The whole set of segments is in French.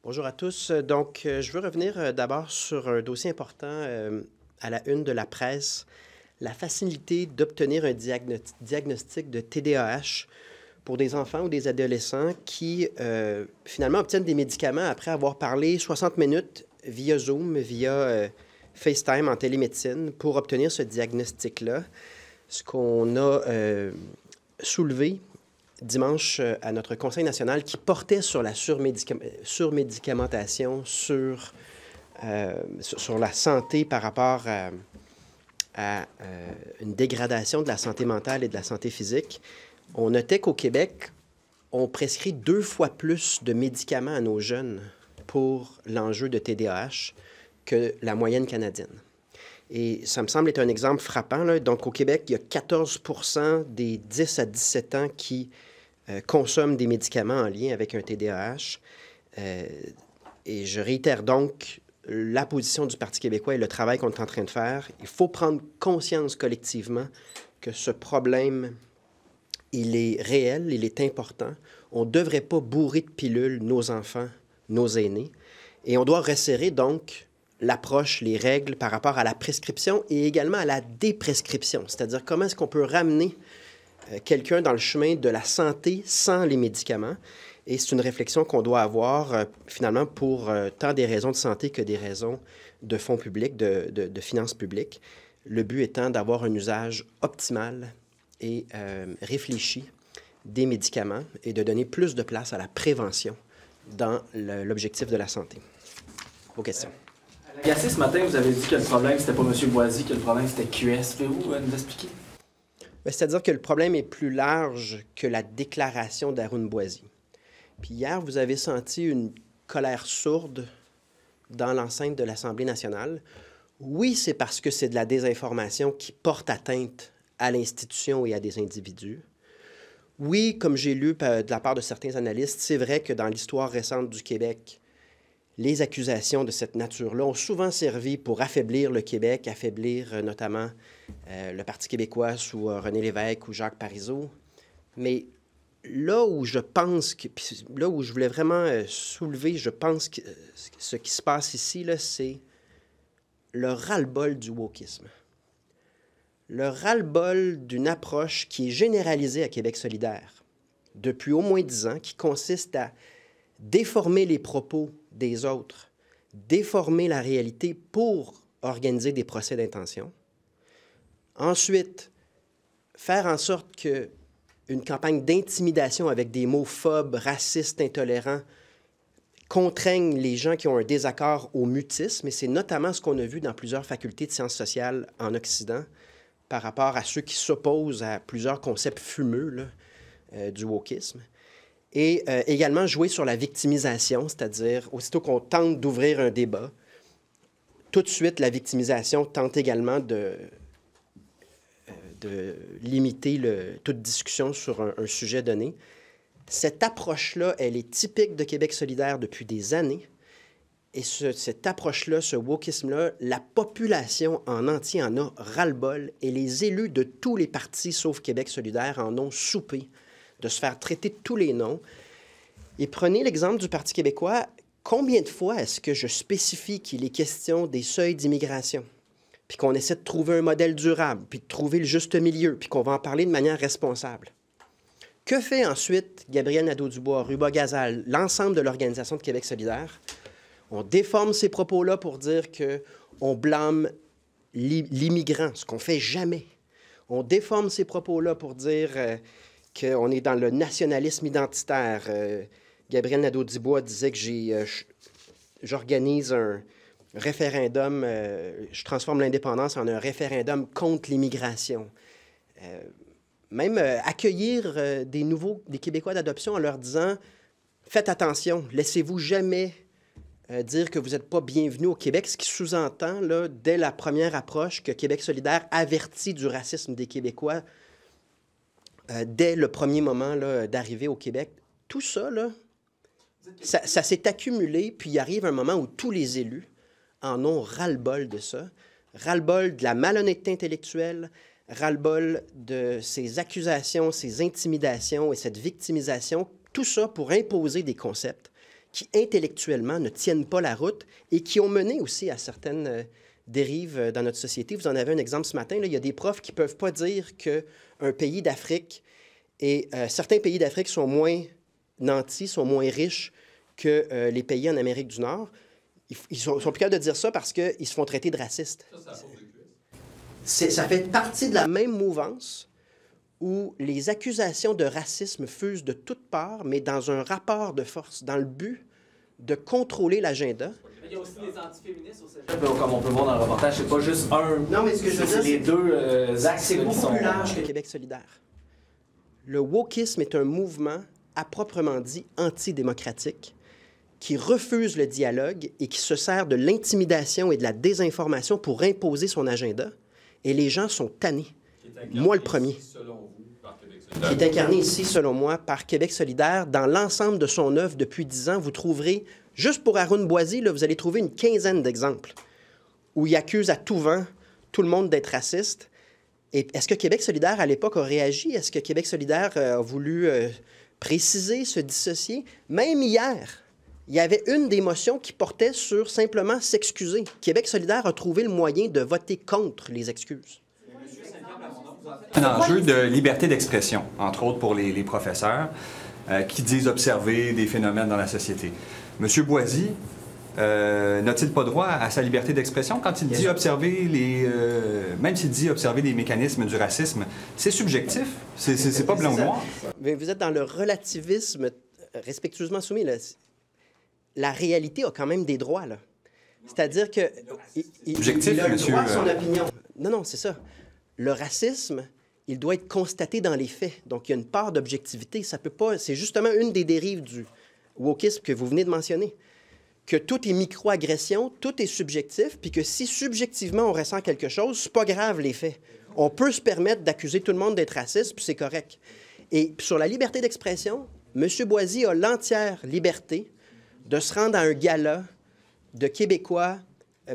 Bonjour à tous. Donc, je veux revenir d'abord sur un dossier important à la une de la presse, la facilité d'obtenir un diagnostic de TDAH pour des enfants ou des adolescents qui finalement obtiennent des médicaments après avoir parlé 60 minutes via Zoom, via FaceTime en télémédecine pour obtenir ce diagnostic-là. Ce qu'on a soulevé dimanche à notre Conseil national qui portait sur la surmédicamentation, sur la santé par rapport à une dégradation de la santé mentale et de la santé physique. On notait qu'au Québec, on prescrit 2 fois plus de médicaments à nos jeunes pour l'enjeu de TDAH que la moyenne canadienne. Et ça me semble être un exemple frappant, là. Donc, au Québec, il y a 14 des 10 à 17 ans qui consomment des médicaments en lien avec un TDAH. Et je réitère donc la position du Parti québécois et le travail qu'on est en train de faire. Il faut prendre conscience collectivement que ce problème, il est réel, il est important. On ne devrait pas bourrer de pilules nos enfants, nos aînés. Et on doit resserrer donc l'approche, les règles par rapport à la prescription et également à la déprescription, c'est-à-dire comment est-ce qu'on peut ramener quelqu'un dans le chemin de la santé sans les médicaments. Et c'est une réflexion qu'on doit avoir finalement pour tant des raisons de santé que des raisons de fonds publics, de finances publiques. Le but étant d'avoir un usage optimal et réfléchi des médicaments et de donner plus de place à la prévention dans l'objectif de la santé. Vos questions. À l'Agacé, ce matin, vous avez dit que le problème, c'était pas M. Boisy, que le problème, c'était QS. Pouvez-vous nous expliquer? C'est-à-dire que le problème est plus large que la déclaration d'Arun Boisy. Puis hier, vous avez senti une colère sourde dans l'enceinte de l'Assemblée nationale. Oui, c'est parce que c'est de la désinformation qui porte atteinte à l'institution et à des individus. Oui, comme j'ai lu de la part de certains analystes, c'est vrai que dans l'histoire récente du Québec, les accusations de cette nature-là ont souvent servi pour affaiblir le Québec, affaiblir notamment le Parti québécois sous René Lévesque ou Jacques Parizeau. Mais là où je pense, là où je voulais vraiment soulever, je pense que ce qui se passe ici, là, c'est le ras-le-bol du wokisme. Le ras-le-bol d'une approche qui est généralisée à Québec solidaire depuis au moins 10 ans, qui consiste à déformer les propos des autres, déformer la réalité pour organiser des procès d'intention. Ensuite, faire en sorte qu'une campagne d'intimidation avec des mots phobes, racistes, intolérants, contraignent les gens qui ont un désaccord au mutisme, et c'est notamment ce qu'on a vu dans plusieurs facultés de sciences sociales en Occident par rapport à ceux qui s'opposent à plusieurs concepts fumeux là, du wokisme. Et également jouer sur la victimisation, c'est-à-dire aussitôt qu'on tente d'ouvrir un débat, tout de suite, la victimisation tente également de limiter toute discussion sur un sujet donné. Cette approche-là, elle est typique de Québec solidaire depuis des années. Et cette approche-là, ce wokisme-là, la population en entier en a ras-le-bol et les élus de tous les partis, sauf Québec solidaire, en ont soupé de se faire traiter de tous les noms. Et prenez l'exemple du Parti québécois. Combien de fois est-ce que je spécifie qu'il est question des seuils d'immigration, puis qu'on essaie de trouver un modèle durable, puis de trouver le juste milieu, puis qu'on va en parler de manière responsable? Que fait ensuite Gabriel Nadeau-Dubois, Ruba Gazal, l'ensemble de l'Organisation de Québec solidaire? On déforme ces propos-là pour dire qu'on blâme l'immigrant, ce qu'on ne fait jamais. On déforme ces propos-là pour dire qu'on est dans le nationalisme identitaire. Gabriel Nadeau-Dubois disait que j'organise un référendum, je transforme l'indépendance en un référendum contre l'immigration. Même accueillir des Québécois d'adoption en leur disant « Faites attention, laissez-vous jamais dire que vous n'êtes pas bienvenu au Québec », ce qui sous-entend, là, dès la première approche, que Québec solidaire avertit du racisme des Québécois dès le premier moment d'arrivée au Québec. Tout ça, là, ça s'est accumulé, puis il arrive un moment où tous les élus en ont ras-le-bol de ça, ras-le-bol de la malhonnêteté intellectuelle, ras-le-bol de ces accusations, ces intimidations et cette victimisation, tout ça pour imposer des concepts qui intellectuellement ne tiennent pas la route et qui ont mené aussi à certaines dérives dans notre société. Vous en avez un exemple ce matin. Là, il y a des profs qui ne peuvent pas dire qu'un pays d'Afrique et certains pays d'Afrique sont moins nantis, sont moins riches que les pays en Amérique du Nord. Ils sont plus capables de dire ça parce qu'ils se font traiter de racistes. Ça fait partie de la même mouvance où les accusations de racisme fusent de toutes parts, mais dans un rapport de force, dans le but de contrôler l'agenda. Il y a aussi les antiféministes au cégep, comme on peut voir dans le reportage, c'est pas juste un. Non, mais ce que je veux dire, c'est les deux axes c'est qui beaucoup sont plus large que Québec solidaire. Le wokisme est un mouvement à proprement dit antidémocratique qui refuse le dialogue et qui se sert de l'intimidation et de la désinformation pour imposer son agenda. Et les gens sont tannés. Moi, le premier. Qui est incarné ici, selon moi, par Québec solidaire. Dans l'ensemble de son œuvre depuis 10 ans, vous trouverez, juste pour Arun Boisy, là, vous allez trouver une quinzaine d'exemples où il accuse à tout vent tout le monde d'être raciste. Et est-ce que Québec solidaire, à l'époque, a réagi? Est-ce que Québec solidaire a voulu préciser, se dissocier? Même hier, il y avait une des motions qui portait sur simplement s'excuser. Québec solidaire a trouvé le moyen de voter contre les excuses. Un enjeu de liberté d'expression, entre autres pour les professeurs qui disent observer des phénomènes dans la société. Monsieur Boisy, n'a-t-il pas droit à sa liberté d'expression quand il dit observer même s'il dit observer les mécanismes du racisme? C'est subjectif, c'est pas blanc ou noir. Mais vous êtes dans le relativisme respectueusement soumis. Là. La réalité a quand même des droits, là. C'est-à-dire que... Subjectif, il a le monsieur... droit à son opinion. Non, c'est ça. Le racisme, il doit être constaté dans les faits. Donc, il y a une part d'objectivité. Ça peut pas... C'est justement une des dérives du wokisme que vous venez de mentionner. Que tout est micro-agression, tout est subjectif, puis que si subjectivement on ressent quelque chose, c'est pas grave les faits. On peut se permettre d'accuser tout le monde d'être raciste, puis c'est correct. Et sur la liberté d'expression, M. Boisy a l'entière liberté de se rendre à un gala de Québécois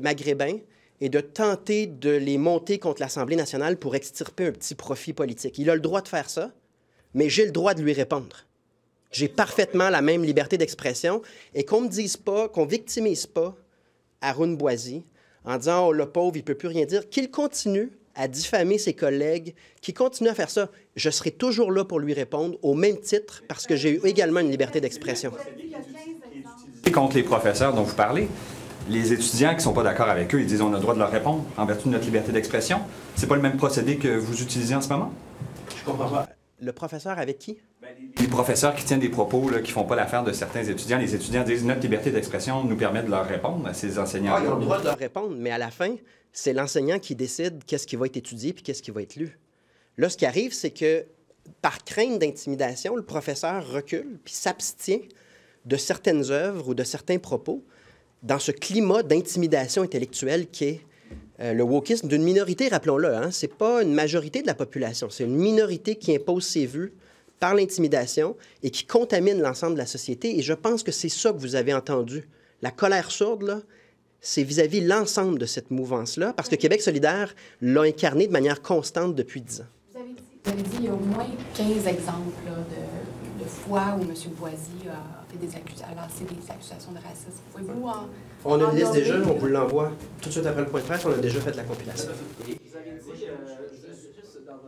maghrébins et de tenter de les monter contre l'Assemblée nationale pour extirper un petit profit politique. Il a le droit de faire ça, mais j'ai le droit de lui répondre. J'ai parfaitement la même liberté d'expression et qu'on ne me dise pas, qu'on ne victimise pas Arun Boisy en disant « Oh, le pauvre, il ne peut plus rien dire », qu'il continue à diffamer ses collègues, qu'il continue à faire ça. Je serai toujours là pour lui répondre au même titre parce que j'ai eu également une liberté d'expression. Contre les professeurs dont vous parlez, les étudiants qui ne sont pas d'accord avec eux, ils disent on a le droit de leur répondre en vertu de notre liberté d'expression. C'est pas le même procédé que vous utilisez en ce moment? Je comprends pas. Le professeur avec qui? Les professeurs qui tiennent des propos là, qui ne font pas l'affaire de certains étudiants, les étudiants disent notre liberté d'expression nous permet de leur répondre à ces enseignants. Ils ont le droit de leur répondre, mais à la fin, c'est l'enseignant qui décide qu'est-ce qui va être étudié puis qu'est-ce qui va être lu. Là, ce qui arrive, c'est que par crainte d'intimidation, le professeur recule puis s'abstient de certaines œuvres ou de certains propos dans ce climat d'intimidation intellectuelle qui est le wokisme d'une minorité, rappelons-le. Hein, c'est pas une majorité de la population, c'est une minorité qui impose ses vues par l'intimidation et qui contamine l'ensemble de la société. Et je pense que c'est ça que vous avez entendu. La colère sourde, là, c'est vis-à-vis l'ensemble de cette mouvance-là, parce que Québec solidaire l'a incarné de manière constante depuis 10 ans. Vous avez dit il y a au moins 15 exemples là, de fois où M. Boisy a fait lancé des accusations de racisme. Pouvez-vous On a une liste déjà, on vous l'envoie tout de suite après le point de presse, on a déjà fait la compilation. Vous avez dit,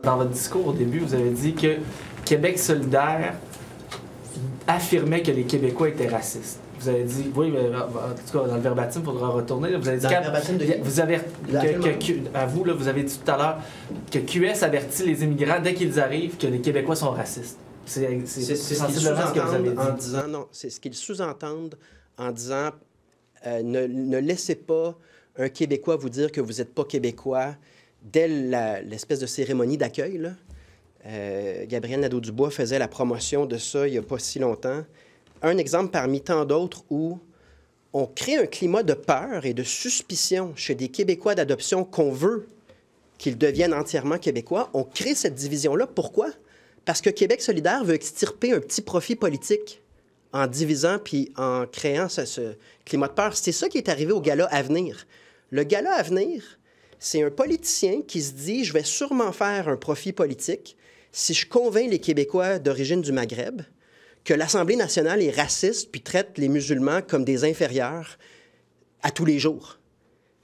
dans votre discours au début, vous avez dit que Québec solidaire affirmait que les Québécois étaient racistes. Vous avez dit, oui, mais, en tout cas, dans le verbatim, il faudra retourner. Vous avez dit vous avez, à vous, là, vous avez dit tout à l'heure que QS avertit les immigrants dès qu'ils arrivent que les Québécois sont racistes. C'est sensiblement ce que vous avez dit. En disant, non, c'est ce qu'ils sous-entendent en disant ne laissez pas un Québécois vous dire que vous n'êtes pas Québécois dès l'espèce de cérémonie d'accueil. Gabriel Nadeau-Dubois faisait la promotion de ça il n'y a pas si longtemps. Un exemple parmi tant d'autres où on crée un climat de peur et de suspicion chez des Québécois d'adoption qu'on veut qu'ils deviennent entièrement Québécois. On crée cette division-là. Pourquoi? Parce que Québec solidaire veut extirper un petit profit politique en divisant puis en créant ce climat de peur. C'est ça qui est arrivé au Gala Avenir. Le Gala Avenir, c'est un politicien qui se dit « Je vais sûrement faire un profit politique si je convainc les Québécois d'origine du Maghreb que l'Assemblée nationale est raciste puis traite les musulmans comme des inférieurs à tous les jours.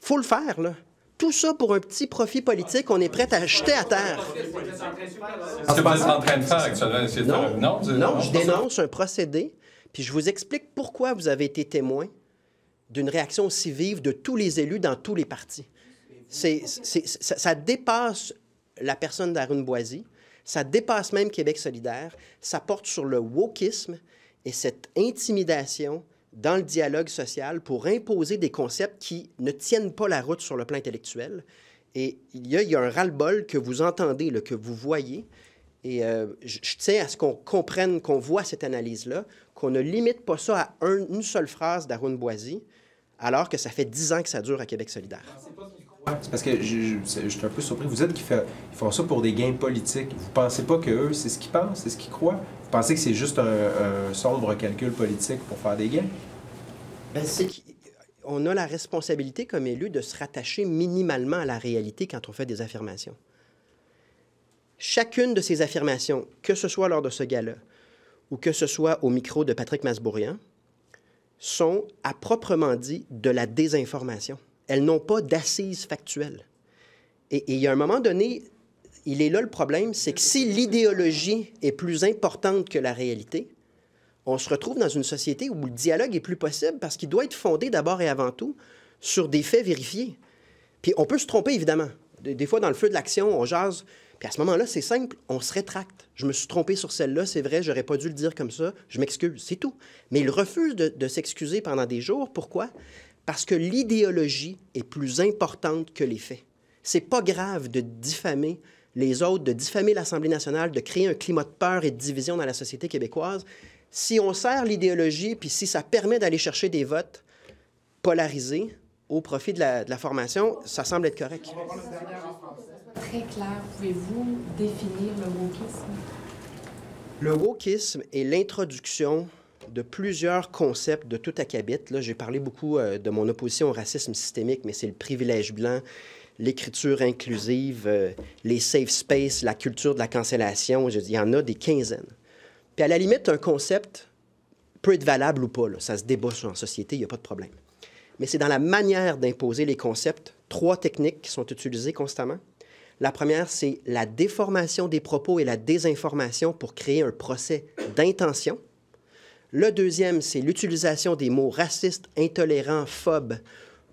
Faut le faire, là. Tout ça pour un petit profit politique, on est prêt à jeter à terre. Ce que vous êtes en train de faire actuellement, non, je dénonce un procédé, puis je vous explique pourquoi vous avez été témoin d'une réaction aussi vive de tous les élus dans tous les partis. Ça dépasse la personne d'Arun Boisy, ça dépasse même Québec solidaire, ça porte sur le wokisme et cette intimidation dans le dialogue social pour imposer des concepts qui ne tiennent pas la route sur le plan intellectuel. Et il y a un ras-le-bol que vous entendez, là, que vous voyez. Et je tiens à ce qu'on comprenne, qu'on voit cette analyse-là, qu'on ne limite pas ça à une seule phrase d'Arun Boisy, alors que ça fait 10 ans que ça dure à Québec solidaire. C'est parce que je suis un peu surpris. Vous dites qu'ils font ça pour des gains politiques. Vous ne pensez pas qu'eux, c'est ce qu'ils pensent, c'est ce qu'ils croient? Vous pensez que c'est juste un sombre calcul politique pour faire des gains? Bien, on a la responsabilité comme élu de se rattacher minimalement à la réalité quand on fait des affirmations. Chacune de ces affirmations, que ce soit lors de ce gala ou que ce soit au micro de Patrick Masbourian, sont, à proprement dit, de la désinformation. Elles n'ont pas d'assises factuelles. Et il y a un moment donné, il est là le problème, c'est que si l'idéologie est plus importante que la réalité, on se retrouve dans une société où le dialogue est plus possible parce qu'il doit être fondé d'abord et avant tout sur des faits vérifiés. Puis on peut se tromper, évidemment. Des fois, dans le feu de l'action, on jase. Puis à ce moment-là, c'est simple, on se rétracte. Je me suis trompé sur celle-là, c'est vrai, j'aurais pas dû le dire comme ça, je m'excuse, c'est tout. Mais il refuse de s'excuser pendant des jours. Pourquoi? Parce que l'idéologie est plus importante que les faits. C'est pas grave de diffamer les autres, de diffamer l'Assemblée nationale, de créer un climat de peur et de division dans la société québécoise. Si on sert l'idéologie, puis si ça permet d'aller chercher des votes polarisés au profit de la formation, ça semble être correct. Très clair, pouvez-vous définir le wokisme? Le wokisme est l'introduction de plusieurs concepts de tout acabit. Là, j'ai parlé beaucoup de mon opposition au racisme systémique, mais c'est le privilège blanc, l'écriture inclusive, les safe spaces, la culture de la cancellation. Il y en a des quinzaines. Puis à la limite, un concept peut être valable ou pas. Là. Ça se débat en société, il n'y a pas de problème. Mais c'est dans la manière d'imposer les concepts, 3 techniques qui sont utilisées constamment. La première, c'est la déformation des propos et la désinformation pour créer un procès d'intention. Le deuxième, c'est l'utilisation des mots racistes, intolérants, phobes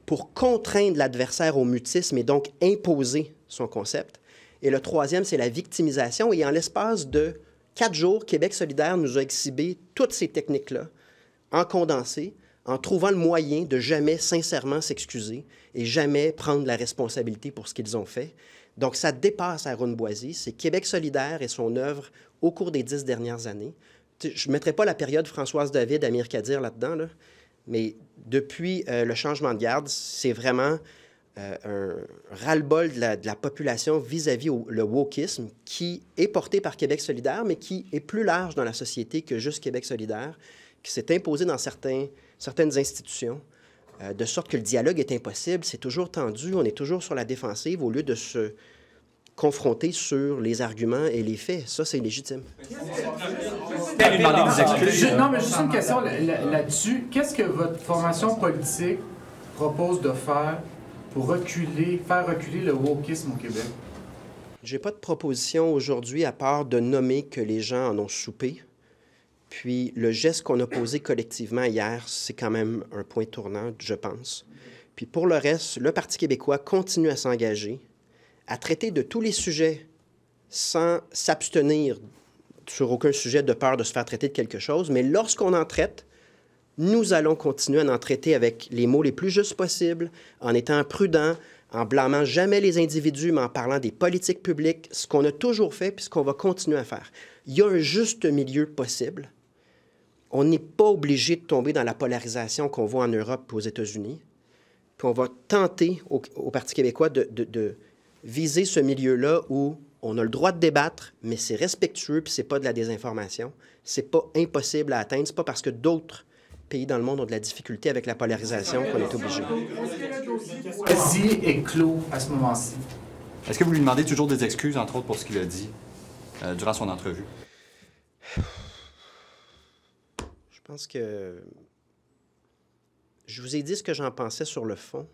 pour contraindre l'adversaire au mutisme et donc imposer son concept. Et le troisième, c'est la victimisation. Et en l'espace de 4 jours, Québec solidaire nous a exhibé toutes ces techniques-là en condensé, en trouvant le moyen de jamais sincèrement s'excuser et jamais prendre la responsabilité pour ce qu'ils ont fait. Donc, ça dépasse Arun Boisy. C'est Québec solidaire et son œuvre au cours des 10 dernières années. Je ne mettrai pas la période Françoise David, Amir Kadir là-dedans, là, mais depuis le changement de garde, c'est vraiment un ras-le-bol de la population vis-à-vis le wokisme qui est porté par Québec solidaire, mais qui est plus large dans la société que juste Québec solidaire, qui s'est imposé dans certaines institutions, de sorte que le dialogue est impossible, c'est toujours tendu, on est toujours sur la défensive au lieu de se confronter sur les arguments et les faits. Ça, c'est légitime. Non, mais juste une question là-dessus. Qu'est-ce que votre formation politique propose de faire pour faire reculer le wokisme au Québec? J'ai pas de proposition aujourd'hui à part de nommer que les gens en ont soupé. Puis le geste qu'on a posé collectivement hier, c'est quand même un point tournant, je pense. Puis pour le reste, le Parti québécois continue à s'engager, à traiter de tous les sujets sans s'abstenir sur aucun sujet de peur de se faire traiter de quelque chose. Mais lorsqu'on en traite, nous allons continuer à en traiter avec les mots les plus justes possibles, en étant prudents, en blâmant jamais les individus, mais en parlant des politiques publiques, ce qu'on a toujours fait puis ce qu'on va continuer à faire. Il y a un juste milieu possible. On n'est pas obligé de tomber dans la polarisation qu'on voit en Europe et aux États-Unis. Puis on va tenter au Parti québécois de viser ce milieu-là où on a le droit de débattre, mais c'est respectueux puis c'est pas de la désinformation. C'est pas impossible à atteindre. C'est pas parce que d'autres pays dans le monde ont de la difficulté avec la polarisation qu'on est obligé. Boisy est clos à ce moment-ci. Est-ce que vous lui demandez toujours des excuses, entre autres, pour ce qu'il a dit durant son entrevue? pense que je vous ai dit ce que j'en pensais sur le fond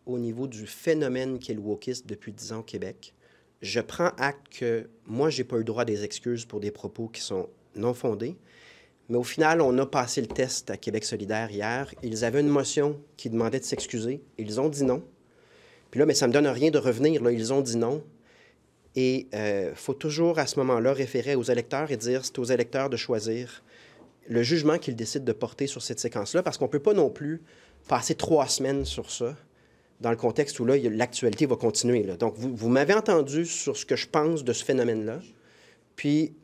au niveau du phénomène qu'est le wokisme depuis 10 ans au Québec. Je prends acte que moi, je n'ai pas eu droit à des excuses pour des propos qui sont non fondés. Mais au final, on a passé le test à Québec solidaire hier. Ils avaient une motion qui demandait de s'excuser. Ils ont dit non. Puis là, mais ça ne me donne rien de revenir. Là. Ils ont dit non. Et il faut toujours, à ce moment-là, référer aux électeurs et dire c'est aux électeurs de choisir le jugement qu'ils décident de porter sur cette séquence-là, parce qu'on ne peut pas non plus passer 3 semaines sur ça, dans le contexte où là, l'actualité va continuer. Là. Donc, vous m'avez entendu sur ce que je pense de ce phénomène-là, puis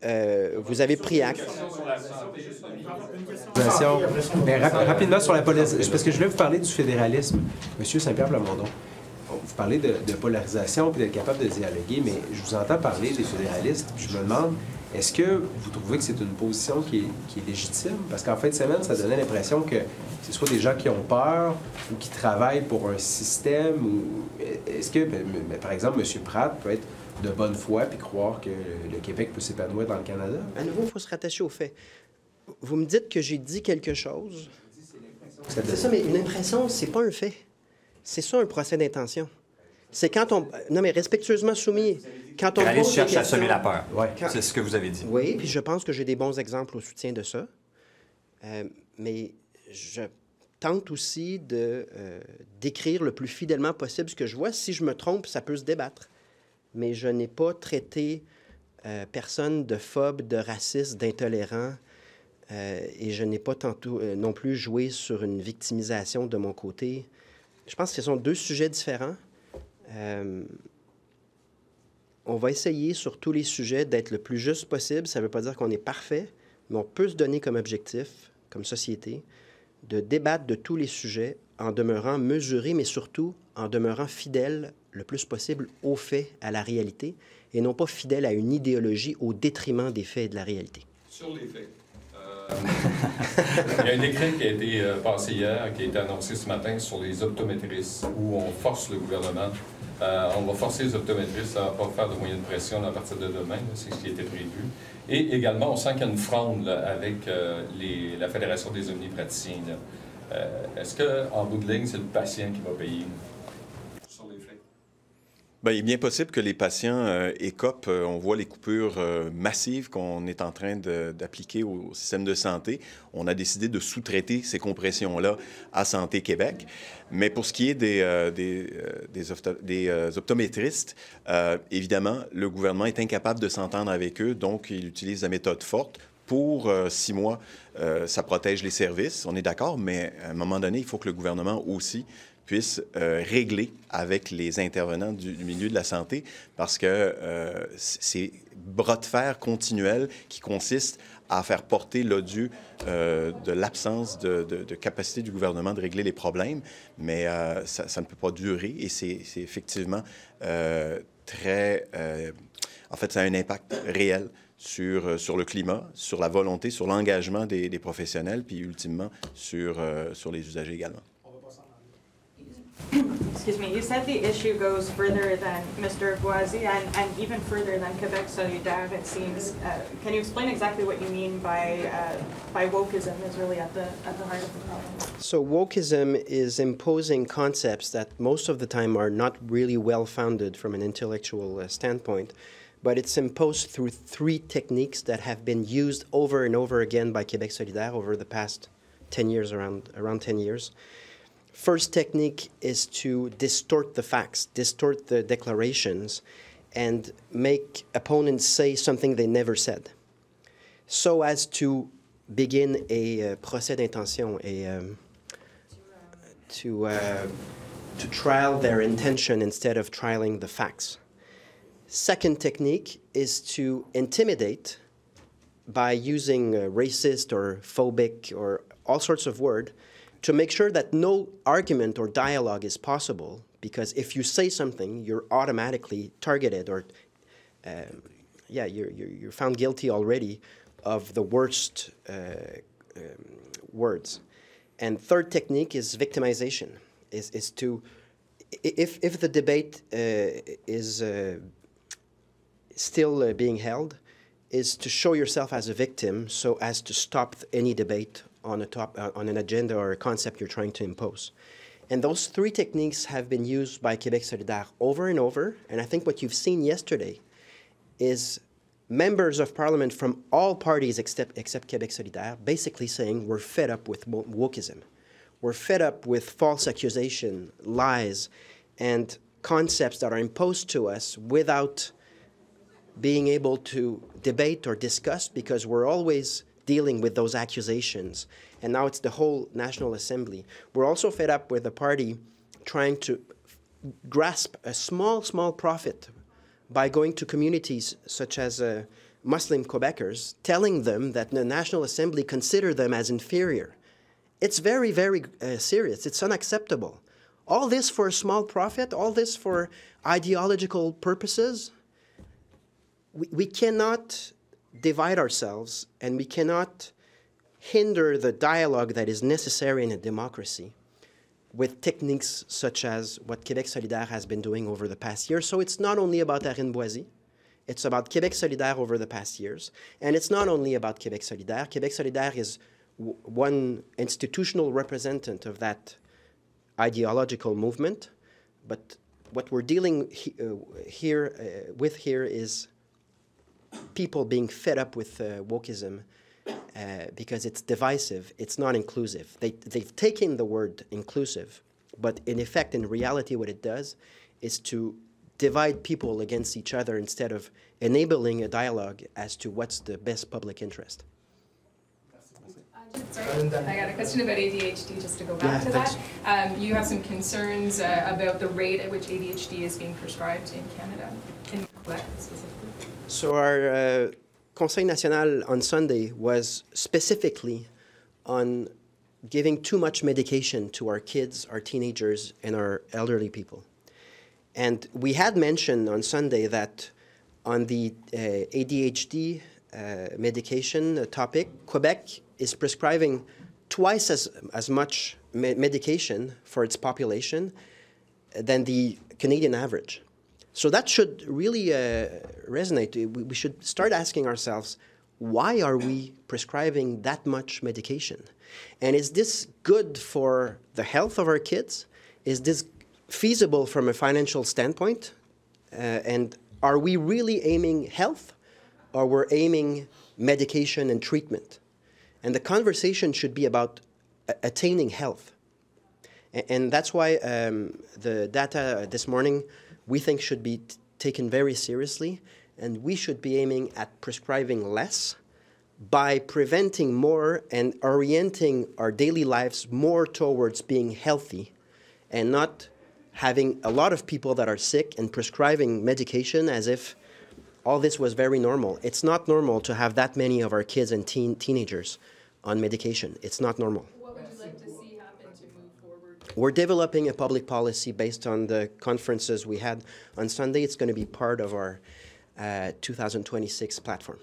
vous avez pris acte. Mais rapidement sur la polarisation, parce que je voulais vous parler du fédéralisme. Monsieur Saint-Pierre Plamondon, vous parlez de polarisation puis d'être capable de dialoguer, mais je vous entends parler des fédéralistes, puis je me demande, est-ce que vous trouvez que c'est une position qui est légitime? Parce qu'en fin de semaine, ça donnait l'impression que c'est soit des gens qui ont peur ou qui travaillent pour un système. Ou est-ce que, par exemple, M. Pratt peut être de bonne foi puis croire que le Québec peut s'épanouir dans le Canada? À nouveau, il faut se rattacher aux faits. Vous me dites que j'ai dit quelque chose. C'est ça, mais une impression, c'est pas un fait. C'est ça, un procès d'intention. C'est quand on... Non, mais respectueusement soumis. Quand on Alice pose cherche des à semer la questions... peur. Ouais. C'est ce que vous avez dit. Oui, puis je pense que j'ai des bons exemples au soutien de ça. Mais je tente aussi de décrire le plus fidèlement possible ce que je vois. Si je me trompe, ça peut se débattre. Mais je n'ai pas traité personne de phobe, de raciste, d'intolérant. Et je n'ai pas tantôt non plus joué sur une victimisation de mon côté. Je pense que ce sont 2 sujets différents. On va essayer sur tous les sujets d'être le plus juste possible. Ça ne veut pas dire qu'on est parfait, mais on peut se donner comme objectif, comme société, de débattre de tous les sujets en demeurant mesuré, mais surtout en demeurant fidèle le plus possible aux faits, à la réalité, et non pas fidèle à une idéologie au détriment des faits et de la réalité. Sur les faits. Il y a un décret qui a été passé hier, qui a été annoncé ce matin sur les optométristes, où on force le gouvernement. On va forcer les optométristes à ne pas faire de moyens de pression à partir de demain, c'est ce qui était prévu. Et également, on sent qu'il y a une fronde là, avec la Fédération des omnipraticiens. Est-ce qu'en bout de ligne, c'est le patient qui va payer sur les faits? Bien, il est bien possible que les patients écopent. On voit les coupures massives qu'on est en train d'appliquer au système de santé. On a décidé de sous-traiter ces compressions-là à Santé Québec. Mais pour ce qui est des optométristes, évidemment, le gouvernement est incapable de s'entendre avec eux, donc il utilise la méthode forte. Pour 6 mois, ça protège les services, on est d'accord, mais à un moment donné, il faut que le gouvernement aussi puisse régler avec les intervenants du milieu de la santé, parce que c'est bras de fer continuel qui consiste à faire porter l'odieux de l'absence de capacité du gouvernement de régler les problèmes, mais ça ne peut pas durer et c'est effectivement très... en fait, ça a un impact réel sur le climat, sur la volonté, sur l'engagement des professionnels, puis ultimement sur les usagers également. Excuse me, you said the issue goes further than Mr. Boisy and even further than Québec Solidaire, it seems. Can you explain exactly what you mean by wokeism is really at the heart of the problem? So wokeism is imposing concepts that most of the time are not really well-founded from an intellectual standpoint, but it's imposed through 3 techniques that have been used over and over again by Québec Solidaire over the past 10 years, around 10 years. First technique is to distort the facts, distort the declarations, and make opponents say something they never said, so as to begin a procès d'intention, to trial their intention instead of trialing the facts. Second technique is to intimidate by using racist or phobic or all sorts of words, to make sure that no argument or dialogue is possible, because if you say something, you're automatically targeted or, you're found guilty already of the worst words. And third technique is victimization, is to, if the debate is still being held, is to show yourself as a victim so as to stop any debate on an agenda or a concept you're trying to impose. And those three techniques have been used by Québec solidaire over and over. And I think what you've seen yesterday is members of parliament from all parties except Québec solidaire basically saying we're fed up with wokeism. We're fed up with false accusation, lies, and concepts that are imposed to us without being able to debate or discuss, because we're always dealing with those accusations. And now it's the whole National Assembly. We're also fed up with the party trying to grasp a small profit by going to communities such as Muslim Quebecers, telling them that the National Assembly consider them as inferior. It's very, very serious. It's unacceptable. All this for a small profit, all this for ideological purposes. We cannot divide ourselves, and we cannot hinder the dialogue that is necessary in a democracy with techniques such as what Québec solidaire has been doing over the past year. So it's not only about Arine Boisy, it's about Québec solidaire over the past years. And it's not only about Québec solidaire. Québec solidaire is one institutional representative of that ideological movement. But what we're dealing with here is people being fed up with wokeism because it's divisive, it's not inclusive. They've taken the word inclusive, but in effect, in reality, what it does is to divide people against each other instead of enabling a dialogue as to what's the best public interest. Sorry, I got a question about ADHD, just to go back to that. You have some concerns about the rate at which ADHD is being prescribed in Canada, in Quebec specifically. So our Conseil National on Sunday was specifically on giving too much medication to our kids, our teenagers, and our elderly people. And we had mentioned on Sunday that on the ADHD medication topic, Quebec is prescribing twice as much medication for its population than the Canadian average. So that should really resonate. We should start asking ourselves, why are we prescribing that much medication? And is this good for the health of our kids? Is this feasible from a financial standpoint? And are we really aiming health, or we're aiming medication and treatment? And the conversation should be about attaining health. And that's why the data this morning we think should be taken very seriously, and we should be aiming at prescribing less by preventing more and orienting our daily lives more towards being healthy and not having a lot of people that are sick and prescribing medication as if all this was very normal. It's not normal to have that many of our kids and teenagers on medication. It's not normal. What would you like to see happen to move forward? We're developing a public policy based on the conferences we had on Sunday. It's going to be part of our 2026 platform.